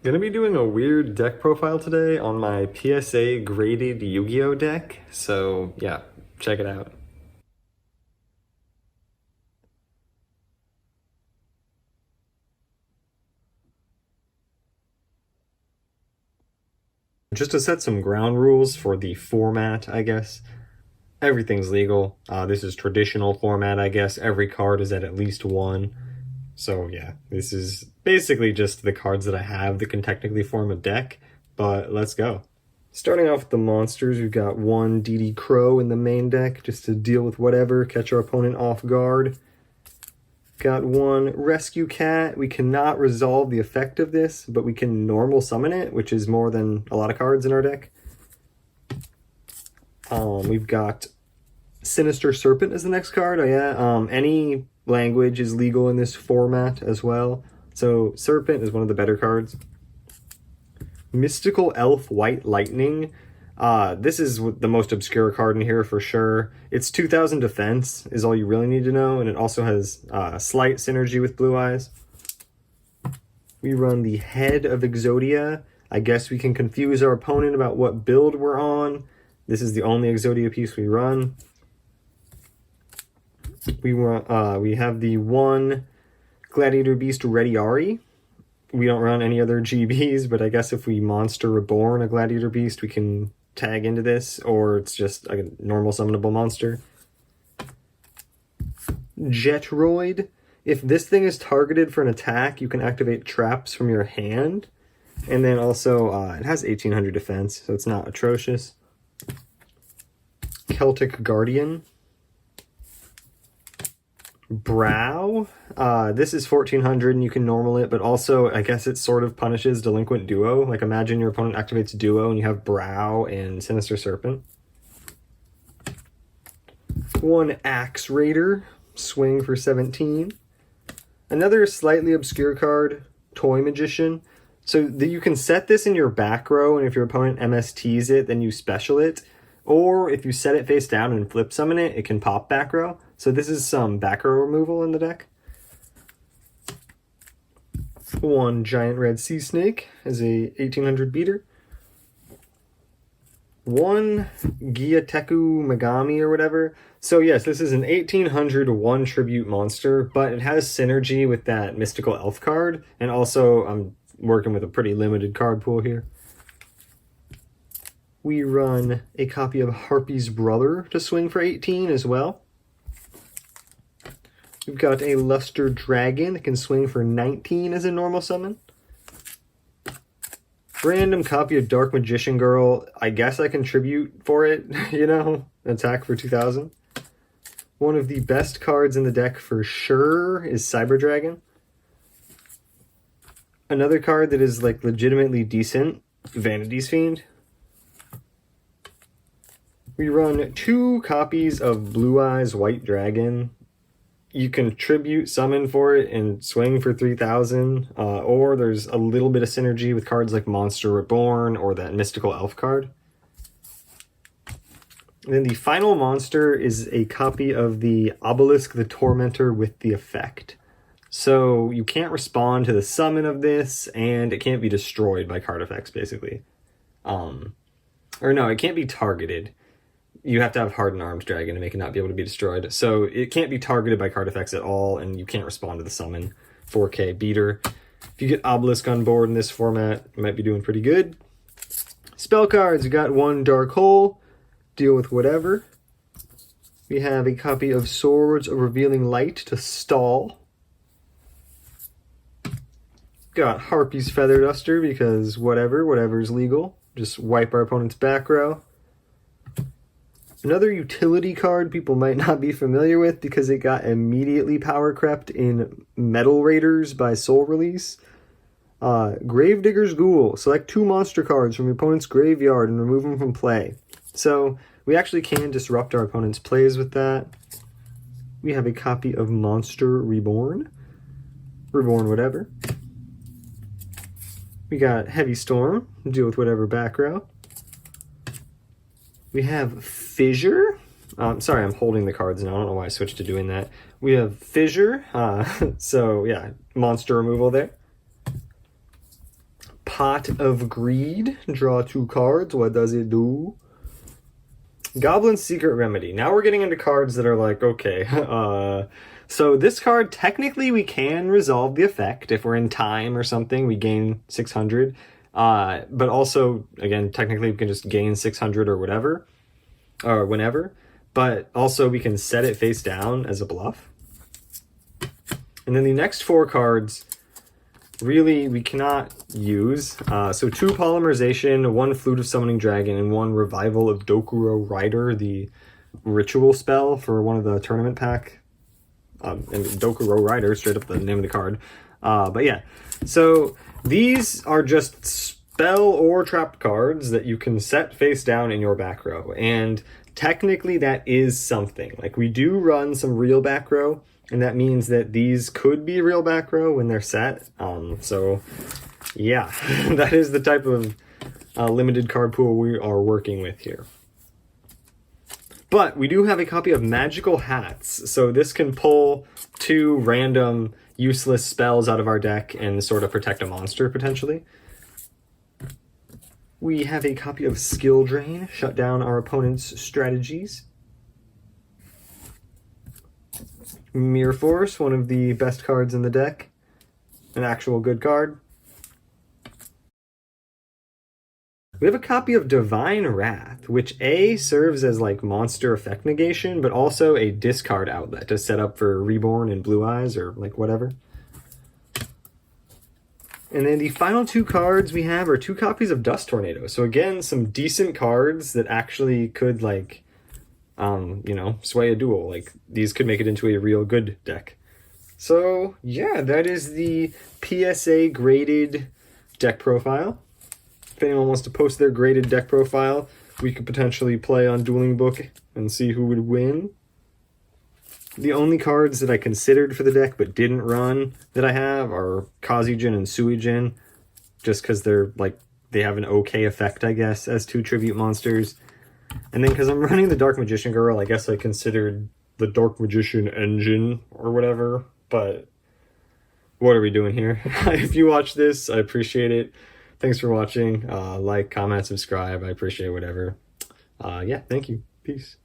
Gonna be doing a weird deck profile today on my PSA graded Yu-Gi-Oh deck, so yeah, check it out. Just to set some ground rules for the format, I guess. Everything's legal. This is traditional format, I guess. Every card is at least one. So yeah, this is basically just the cards that I have that can technically form a deck, but let's go. Starting off with the monsters, we've got one DD Crow in the main deck, just to deal with whatever, catch our opponent off guard. Got one Rescue Cat. We cannot resolve the effect of this, but we can normal summon it, which is more than a lot of cards in our deck. We've got Sinister Serpent as the next card. Oh yeah, any language is legal in this format as well. So Serpent is one of the better cards. Mystical Elf White Lightning. This is the most obscure card in here for sure. It's 2000 defense is all you really need to know, and it also has slight synergy with Blue Eyes. We run the Head of Exodia. I guess we can confuse our opponent about what build we're on. This is the only Exodia piece we run. We have the one Gladiator Beast Rediari. We don't run any other GBs, but I guess if we Monster Reborn a Gladiator Beast, we can tag into this, or it's just a normal summonable monster. Jetroid. If this thing is targeted for an attack, you can activate traps from your hand. And then also, it has 1800 defense, so it's not atrocious. Celtic Guardian. Brow. This is 1400 and you can normal it, but also I guess it sort of punishes Delinquent Duo. Like imagine your opponent activates Duo and you have Brow and Sinister Serpent. One Axe Raider. Swing for 17. Another slightly obscure card, Toy Magician. So you can set this in your back row, and if your opponent MSTs it, then you special it. Or if you set it face down and flip summon it, it can pop back row. So this is some back row removal in the deck. One Giant Red Sea Snake as a 1800 beater. One Giateku Megami or whatever. So yes, this is an 1800 one tribute monster, but it has synergy with that Mystical Elf card, and also I'm working with a pretty limited card pool here. We run a copy of Harpy's Brother to swing for 18 as well. We've got a Luster Dragon that can swing for 19 as a normal summon. Random copy of Dark Magician Girl. I guess I contribute for it, you know? Attack for 2000. One of the best cards in the deck for sure is Cyber Dragon. Another card that is like legitimately decent, Vanity's Fiend. We run two copies of Blue Eyes White Dragon. You can tribute summon for it and swing for 3000, or there's a little bit of synergy with cards like Monster Reborn or that Mystical Elf card. And then the final monster is a copy of the Obelisk the Tormentor with the effect. So you can't respond to the summon of this, and it can't be destroyed by card effects, basically. Or no, it can't be targeted. You have to have Hardened Arms Dragon to make it not be able to be destroyed. So it can't be targeted by card effects at all, and you can't respond to the summon. 4K beater. If you get Obelisk on board in this format, you might be doing pretty good. Spell cards, you got one Dark Hole. Deal with whatever. We have a copy of Swords of Revealing Light to stall. Got Harpy's Feather Duster because whatever's legal. Just wipe our opponent's back row. Another utility card people might not be familiar with because it got immediately power crept in Metal Raiders by Soul Release. Gravedigger's Ghoul. Select two monster cards from your opponent's graveyard and remove them from play. So we actually can disrupt our opponent's plays with that. We have a copy of Monster Reborn. Reborn whatever. We got Heavy Storm. Deal with whatever back row. We have Fissure. Sorry, I'm holding the cards now. I don't know why I switched to doing that. We have Fissure. So, yeah, monster removal there. Pot of Greed. Draw 2 cards. What does it do? Goblin's Secret Remedy. Now we're getting into cards that are like, okay, so this card, technically we can resolve the effect. If we're in time or something, we gain 600. But also, again, technically we can just gain 600 or whatever, or whenever. But also we can set it face down as a bluff. And then the next 4 cards, really, we cannot use. So 2 Polymerization, 1 Flute of Summoning Dragon, and 1 Revival of Dokuro Rider, the ritual spell for one of the tournament pack. And Dokuro Rider, straight up the name of the card. But yeah, so these are just spell or trapped cards that you can set face down in your back row. And technically that is something. Like, we do run some real back row, and that means that these could be real back row when they're set. So yeah, that is the type of limited card pool we are working with here. But we do have a copy of Magical Hats, so this can pull 2 random useless spells out of our deck and sort of protect a monster, potentially. We have a copy of Skill Drain, shut down our opponent's strategies. Mirror Force, one of the best cards in the deck. An actual good card. We have a copy of Divine Wrath, which A, serves as like monster effect negation, but also a discard outlet to set up for Reborn and Blue Eyes or like whatever. And then the final 2 cards we have are 2 copies of Dust Tornado. So again, some decent cards that actually could like, you know, sway a duel. Like, these could make it into a real good deck. So yeah, that is the PSA graded deck profile. If anyone wants to post their graded deck profile, we could potentially play on Dueling Book and see who would win. The only cards that I considered for the deck but didn't run that I have are Kazijin and Suijin, just because they're like, they have an okay effect, I guess, as 2 tribute monsters. And then because I'm running the Dark Magician Girl, I guess I considered the Dark Magician Engine or whatever, but what are we doing here? If you watch this, I appreciate it. Thanks for watching. Like, comment, subscribe. I appreciate whatever. Yeah, thank you. Peace.